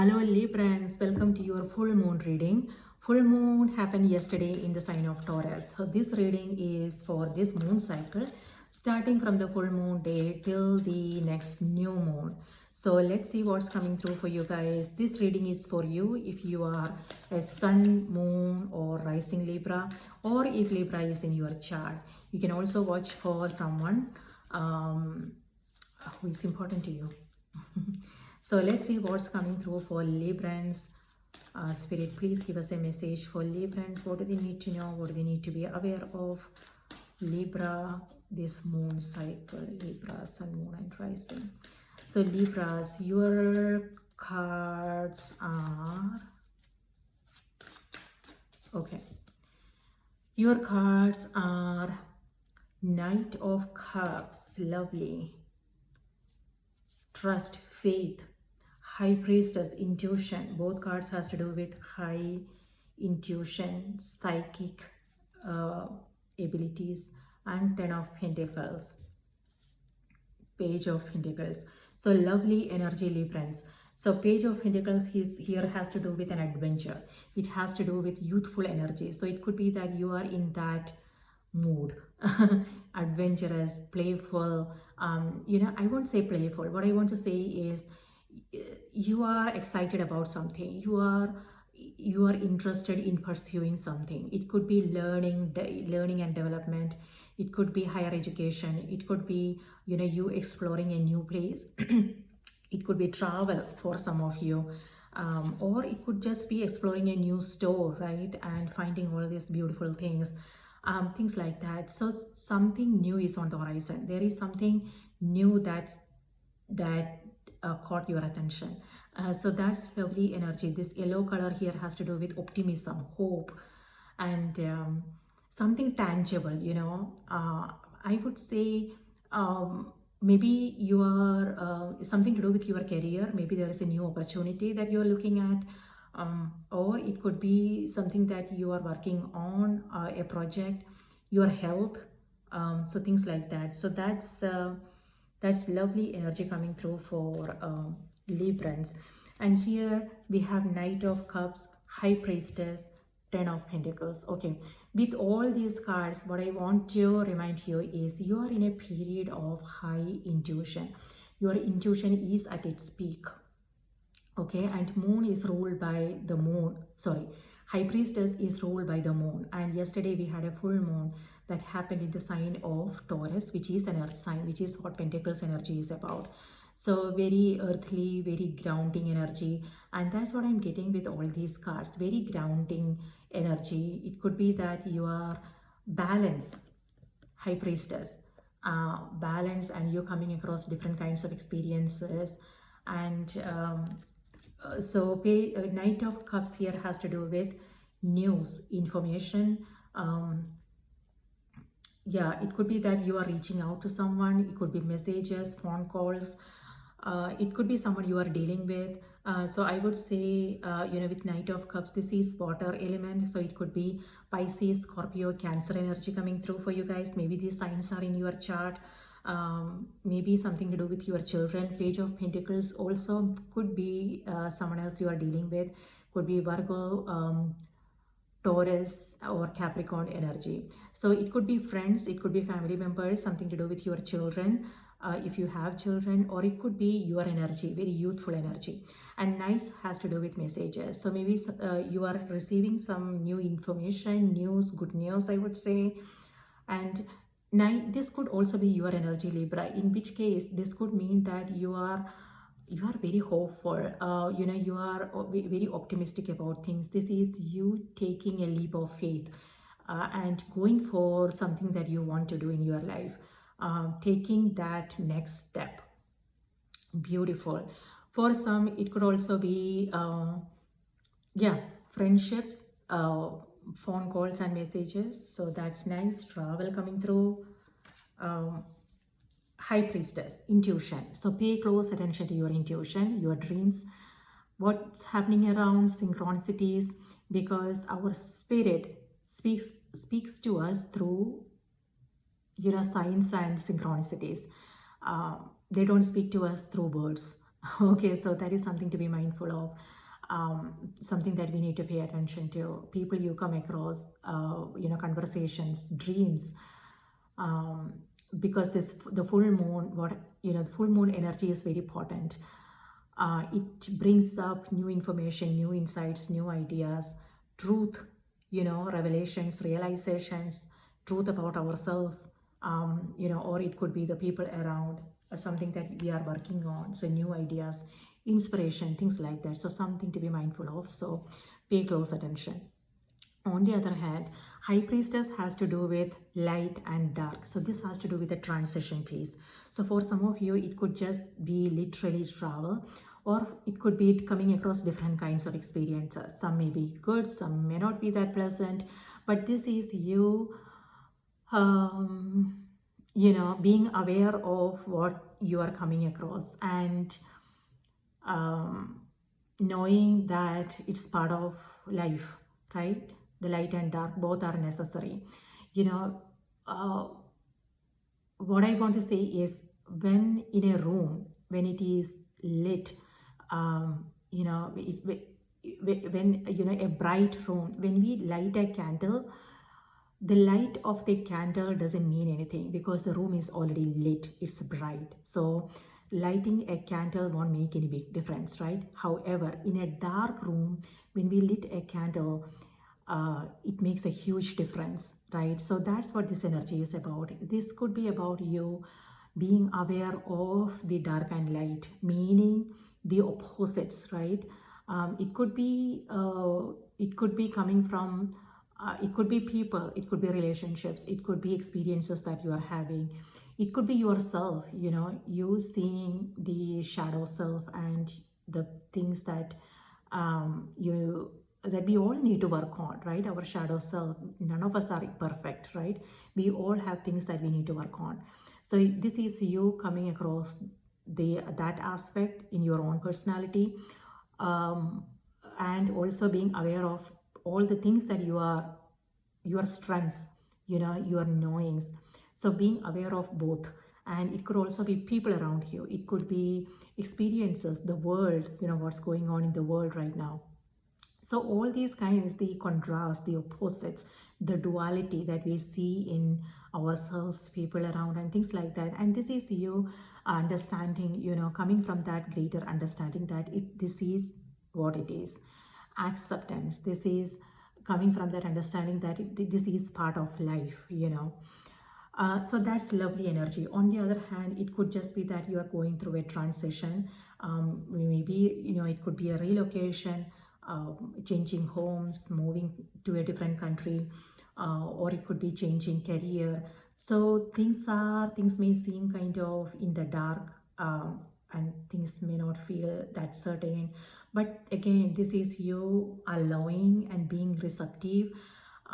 Hello Librans, welcome to your full moon reading. Full moon happened yesterday in the sign of Taurus. So this reading is for this moon cycle starting from the full moon day till the next new moon. So let's see what's coming through for you guys. This reading is for you if you are a sun, moon or rising Libra, or if Libra is in your chart. You can also watch for someone who is important to you. So let's see what's coming through for Librans. Spirit, please give us a message for Librans. What do they need to know? What do they need to be aware of? Libra, this moon cycle, Libra, sun, moon and rising. So Libras, your cards are, okay, your cards are Knight of Cups, lovely, trust, faith, High Priestess, intuition. Both cards has to do with high intuition, psychic abilities, and Ten of Pentacles, Page of Pentacles. So lovely energy, Librans. So Page of Pentacles here has to do with an adventure. It has to do with youthful energy. So it could be that you are in that mood, adventurous, playful. I won't say playful. What I want to say is you are excited about something. You are interested in pursuing something. It could be learning and development. It could be higher education. It could be you exploring a new place. It could be travel for some of you, or it could just be exploring a new store, right, and finding all these beautiful things, things like that. So something new is on the horizon. There is something new that caught your attention. So that's lovely energy. This yellow color here has to do with optimism, hope, and something tangible. I would say maybe you are something to do with your career. Maybe there is a new opportunity that you are looking at, or it could be something that you are working on, a project, your health, so things like that. So that's lovely energy coming through for Librans. And here we have Knight of Cups, High Priestess, Ten of Pentacles. Okay, with all these cards, what I want to remind you is you are in a period of high intuition. Your intuition is at its peak. Okay, and moon is ruled by the moon. Sorry, High Priestess is ruled by the moon. And yesterday we had a full moon that happened in the sign of Taurus, which is an earth sign, which is what Pentacles energy is about. So very earthly, very grounding energy. And that's what I'm getting with all these cards. Very grounding energy. It could be that you are balanced, High Priestess, balance, and you're coming across different kinds of experiences. And Knight of Cups here has to do with news, information. It could be that you are reaching out to someone. It could be messages, phone calls. It could be someone you are dealing with. So I would say, with Knight of Cups, this is water element. So it could be Pisces, Scorpio, Cancer energy coming through for you guys. Maybe these signs are in your chart. Maybe something to do with your children. Page of Pentacles also could be someone else you are dealing with. Could be Virgo, Taurus or Capricorn energy. So it could be friends, it could be family members, something to do with your children, if you have children, or it could be your energy, very youthful energy. And nice has to do with messages. So maybe you are receiving some new information, news, good news, I would say. And this could also be your energy, Libra, in which case this could mean that you are very hopeful. You are very optimistic about things. This is you taking a leap of faith, and going for something that you want to do in your life, taking that next step. Beautiful. For some it could also be friendships, phone calls and messages. So that's nice. Travel coming through. High Priestess, intuition. So pay close attention to your intuition, your dreams, what's happening around, synchronicities, because our spirit speaks to us through signs and synchronicities. They don't speak to us through words. Okay, so that is something to be mindful of. Something that we need to pay attention to. People you come across, conversations, dreams, um, because this the full moon, the full moon energy is very potent. It brings up new information, new insights, new ideas, truth, revelations, realizations, truth about ourselves, or it could be the people around, something that we are working on. So, new ideas, inspiration, things like that. So, something to be mindful of. So, pay close attention. On the other hand, high priestess has to do with light and dark. So this has to do with the transition piece. So for some of you, it could just be literally travel, or it could be coming across different kinds of experiences. Some may be good, some may not be that pleasant, but this is you, um, being aware of what you are coming across, and um, knowing that it's part of life, right? The light and dark both are necessary. You know, uh, what I want to say is, when in a room, when it is lit, when a bright room, when we light a candle, the light of the candle doesn't mean anything because the room is already lit, it's bright. So lighting a candle won't make any big difference, right? However, in a dark room, when we lit a candle, it makes a huge difference, right? So that's what this energy is about. This could be about you being aware of the dark and light, meaning the opposites, right? It could be coming from, it could be people, it could be relationships, it could be experiences that you are having, it could be yourself, you seeing the shadow self and the things that you that we all need to work on, right? Our shadow self, none of us are perfect, right? We all have things that we need to work on. So this is you coming across that aspect in your own personality, um, and also being aware of all the things that your strengths, your knowings. So being aware of both. And it could also be people around you, it could be experiences, the world, what's going on in the world right now. So all these kinds, the contrast, the opposites, the duality that we see in ourselves, people around, and things like that. And this is you understanding, coming from that greater understanding that this is what it is. Acceptance. This is coming from that understanding that this is part of life. So that's lovely energy. On the other hand, it could just be that you are going through a transition. Maybe, it could be a relocation, changing homes, moving to a different country, or it could be changing career. So things may seem kind of in the dark, and things may not feel that certain. But again, this is you allowing and being receptive,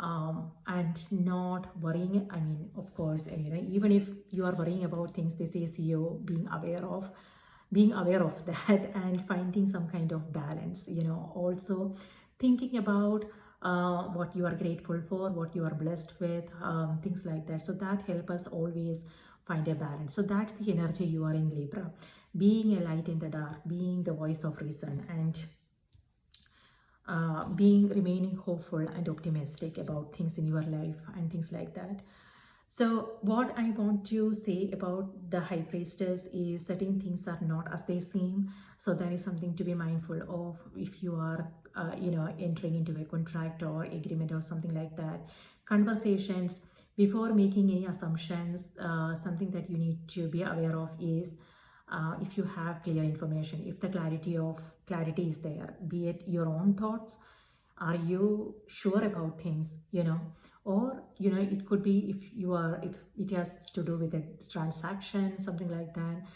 and not worrying. I mean, of course, even if you are worrying about things, this is you being aware of that and finding some kind of balance. Also thinking about what you are grateful for, what you are blessed with, things like that. So that help us always find a balance. So that's the energy you are in, Libra, being a light in the dark, being the voice of reason, and being remaining hopeful and optimistic about things in your life and things like that. So what I want to say about the high priestess is certain things are not as they seem. So that is something to be mindful of if you are entering into a contract or agreement or something like that. Conversations, before making any assumptions, something that you need to be aware of is, if you have clear information, if the clarity is there, be it your own thoughts, are you sure about things, or it could be if it has to do with a transaction, something like that.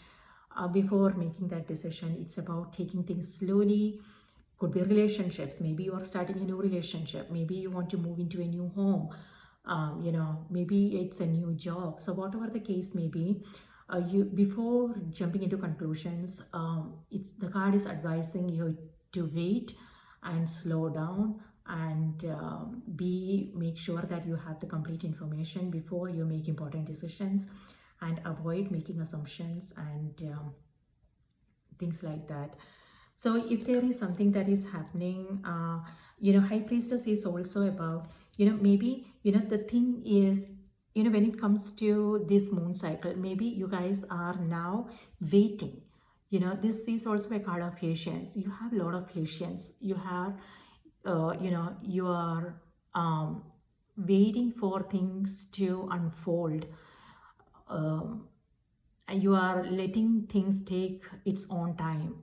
Before making that decision, it's about taking things slowly. Could be relationships, maybe you are starting a new relationship, maybe you want to move into a new home, maybe it's a new job. So whatever the case may be, you before jumping into conclusions, it's the card is advising you to wait and slow down, and make sure that you have the complete information before you make important decisions, and avoid making assumptions, and things like that. So if there is something that is happening, high priestess is also about, maybe, the thing is, when it comes to this moon cycle, maybe you guys are now waiting. This is also a card of patience. You have a lot of patience. You have, you are waiting for things to unfold. And you are letting things take its own time.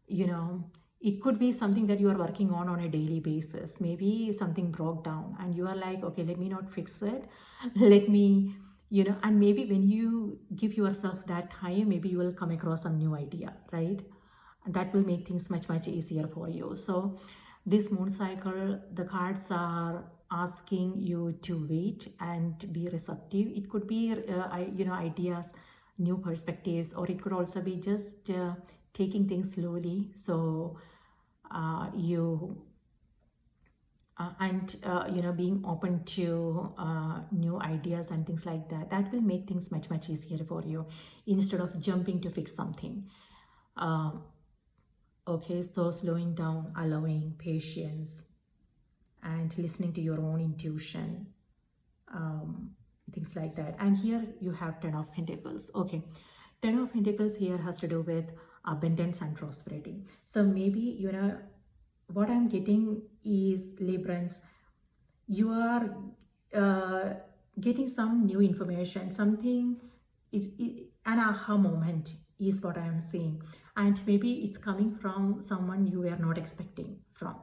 you know it could be something that you are working on a daily basis. Maybe something broke down and you are like, okay, let me not fix it. Let me, and maybe when you give yourself that time, maybe you will come across some new idea, right? And that will make things much much easier for you. So this moon cycle, the cards are asking you to wait and be receptive. It could be ideas, new perspectives, or it could also be just taking things slowly. So you and being open to new ideas and things like that. That will make things much much easier for you, instead of jumping to fix something. Okay, so slowing down, allowing patience, and listening to your own intuition, things like that. And here you have 10 of Pentacles. Okay, 10 of Pentacles here has to do with abundance and prosperity. So maybe, what I'm getting is, Librans, you are getting some new information. Something is an aha moment is what I am saying. And maybe it's coming from someone you were not expecting from.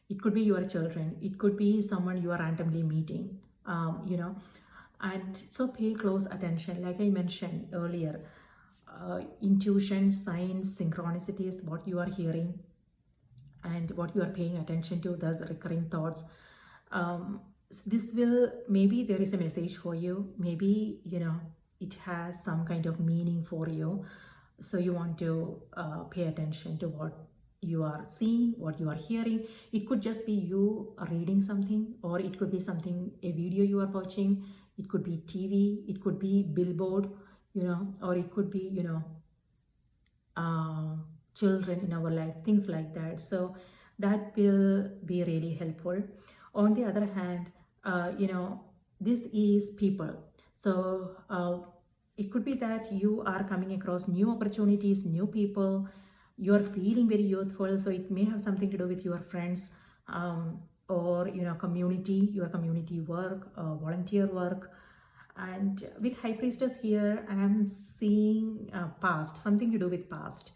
It could be your children. It could be someone you are randomly meeting, and so pay close attention. Like I mentioned earlier, intuition, signs, synchronicities, what you are hearing and what you are paying attention to, the recurring thoughts. So this will, maybe there is a message for you. Maybe, it has some kind of meaning for you. So you want to pay attention to what you are seeing, what you are hearing. It could just be you reading something, or it could be something, a video you are watching. It could be TV, it could be billboard, or it could be, children in our life, things like that. So that will be really helpful. On the other hand, this is people. So it could be that you are coming across new opportunities, new people. You are feeling very youthful, so it may have something to do with your friends, or community, your community work, volunteer work. And with High Priestess here, I am seeing past, something to do with past.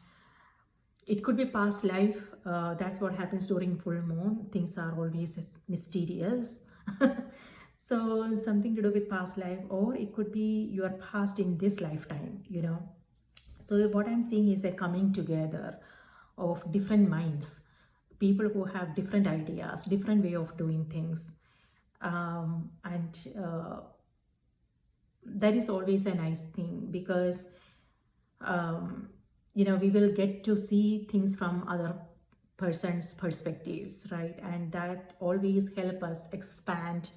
It could be past life. That's what happens during full moon. Things are always mysterious. So something to do with past life, or it could be your past in this lifetime, So what I'm seeing is a coming together of different minds, people who have different ideas, different way of doing things. And that is always a nice thing, because we will get to see things from other person's perspectives, right? And that always help us expand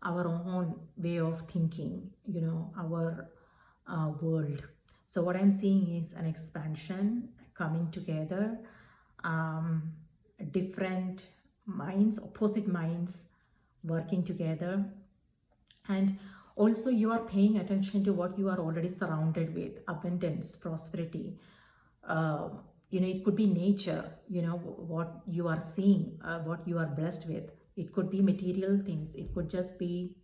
our own way of thinking, our world. So what I'm seeing is an expansion, coming together, different minds, opposite minds working together. And also you are paying attention to what you are already surrounded with: abundance, prosperity. It could be nature, what you are seeing, what you are blessed with. It could be material things. It could just be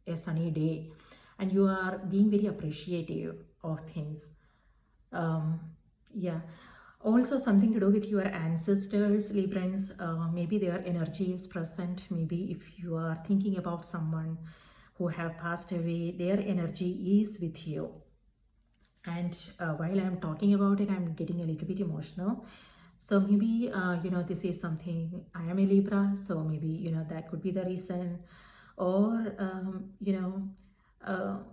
a sunny day, and you are being very appreciative of things. Yeah. Also something to do with your ancestors, Librans. Maybe their energy is present. Maybe if you are thinking about someone who have passed away, their energy is with you. And while I'm talking about it, I'm getting a little bit emotional. So maybe, this is something, I am a Libra, so maybe, that could be the reason. Or,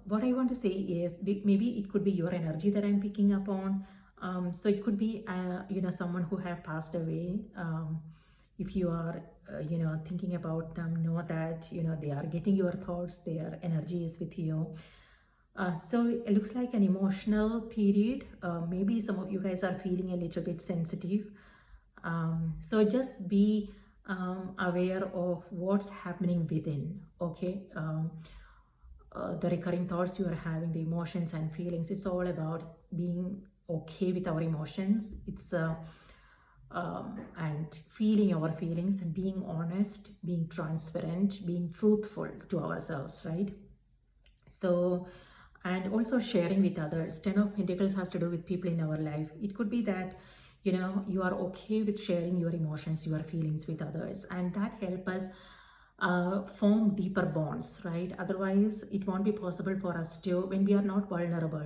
what I want to say is, maybe it could be your energy that I'm picking up on. So it could be, someone who have passed away. If you are, thinking about them, know that, they are getting your thoughts, their energy is with you. So it looks like an emotional period. Maybe some of you guys are feeling a little bit sensitive. So just be aware of what's happening within, okay? The recurring thoughts you are having, the emotions and feelings, it's all about being okay with our emotions. It's and feeling our feelings, being honest, being transparent, being truthful to ourselves, right? So, and also sharing with others. Ten of Pentacles has to do with people in our life. It could be that, you know, you are okay with sharing your emotions, your feelings with others, and that help us form deeper bonds, right? Otherwise it won't be possible for us to, when we are not vulnerable,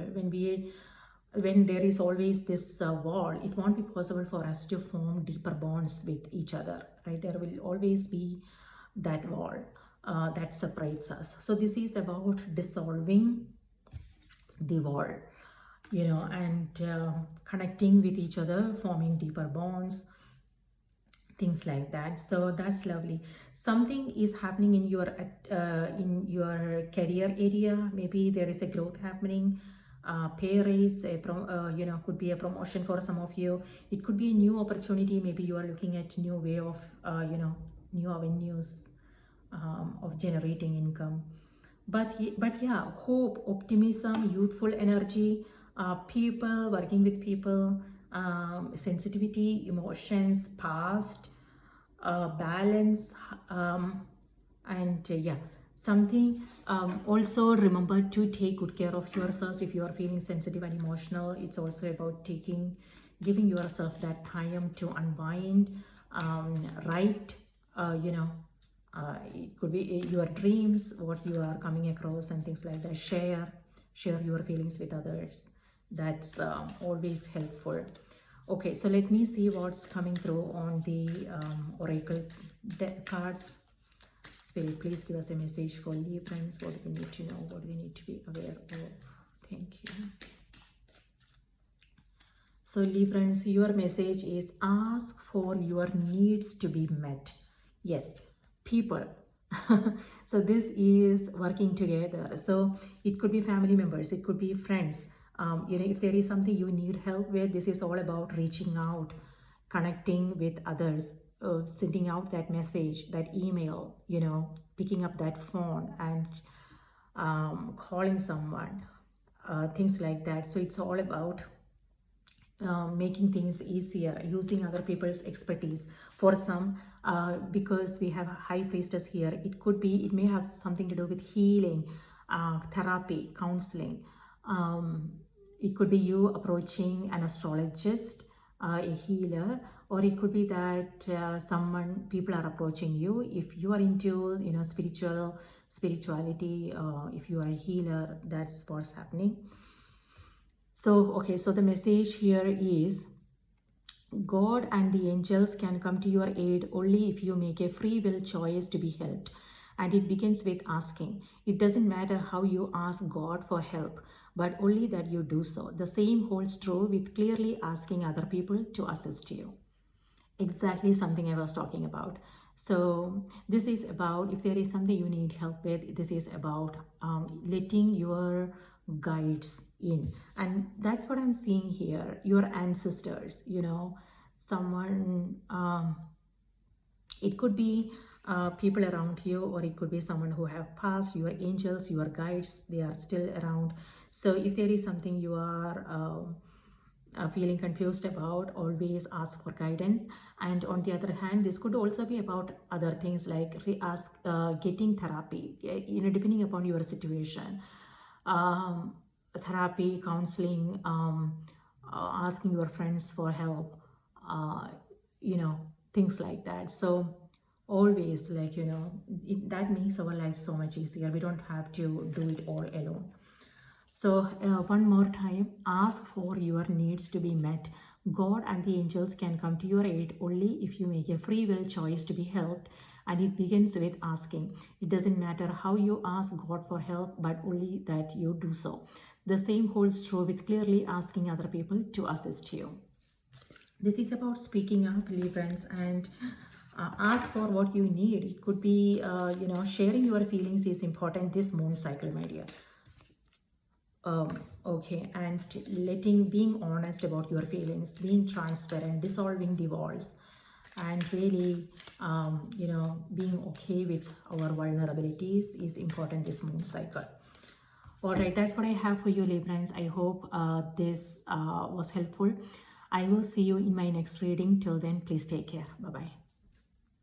when there is always this wall, it won't be possible for us to form deeper bonds with each other, right? There will always be that wall that separates us. So this is about dissolving the wall, you know, and connecting with each other, forming deeper bonds, things like that. So that's lovely. Something is happening in your career area. Maybe there is a growth happening, pay raise, you know, could be a promotion for some of you. It could be a new opportunity. Maybe you are looking at new way of you know, new avenues of generating income. But yeah, hope, optimism, youthful energy, people, working with people, sensitivity, emotions, past, balance, and yeah, something. Also remember to take good care of yourself. If you are feeling sensitive and emotional, it's also about giving yourself that time to unwind, write, you know, it could be your dreams, what you are coming across, and things like that. Share your feelings with others. That's always helpful. Okay, so let me see what's coming through on the oracle cards. Spirit, please give us a message for Librans. What do we need to know? What do we need to be aware of? Thank you. So Librans, your message is ask for your needs to be met. Yes, people. So this is working together. So it could be family members, it could be friends. You know, if there is something you need help with, this is all about reaching out, connecting with others, sending out that message, that email, you know, picking up that phone and calling someone, things like that. So it's all about making things easier, using other people's expertise. For some, because we have a high priestess here, it may have something to do with healing, therapy, counseling. It could be you approaching an astrologist, a healer, or it could be that people are approaching you. If you are into, you know, spirituality, if you are a healer, that's what's happening. So, okay, so the message here is God and the angels can come to your aid only if you make a free will choice to be helped. And it begins with asking. It doesn't matter how you ask God for help, but only that you do so. The same holds true with clearly asking other people to assist you. Exactly something I was talking about. So this is about, if there is something you need help with, this is about letting your guides in. And that's what I'm seeing here. Your ancestors, you know, someone, it could be people around you, or it could be someone who have passed. Your angels, your guides, they are still around. So if there is something you are feeling confused about, always ask for guidance. And on the other hand, this could also be about other things like getting therapy, you know, depending upon your situation. Therapy, counseling, asking your friends for help, you know, things like that. So always, like, you know, that makes our life so much easier. We don't have to do it all alone. So one more time, ask for your needs to be met. God and the angels can come to your aid only if you make a free will choice to be helped. And it begins with asking. It doesn't matter how you ask God for help, but only that you do so. The same holds true with clearly asking other people to assist you. This is about speaking up, Librans, and ask for what you need. It could be, you know, sharing your feelings is important this moon cycle, my dear. um, okay, and being honest about your feelings, being transparent, dissolving the walls, and really, being okay with our vulnerabilities is important this moon cycle. All right, that's what I have for you, Librans. I hope this was helpful. I will see you in my next reading. Till then, please take care. Bye bye.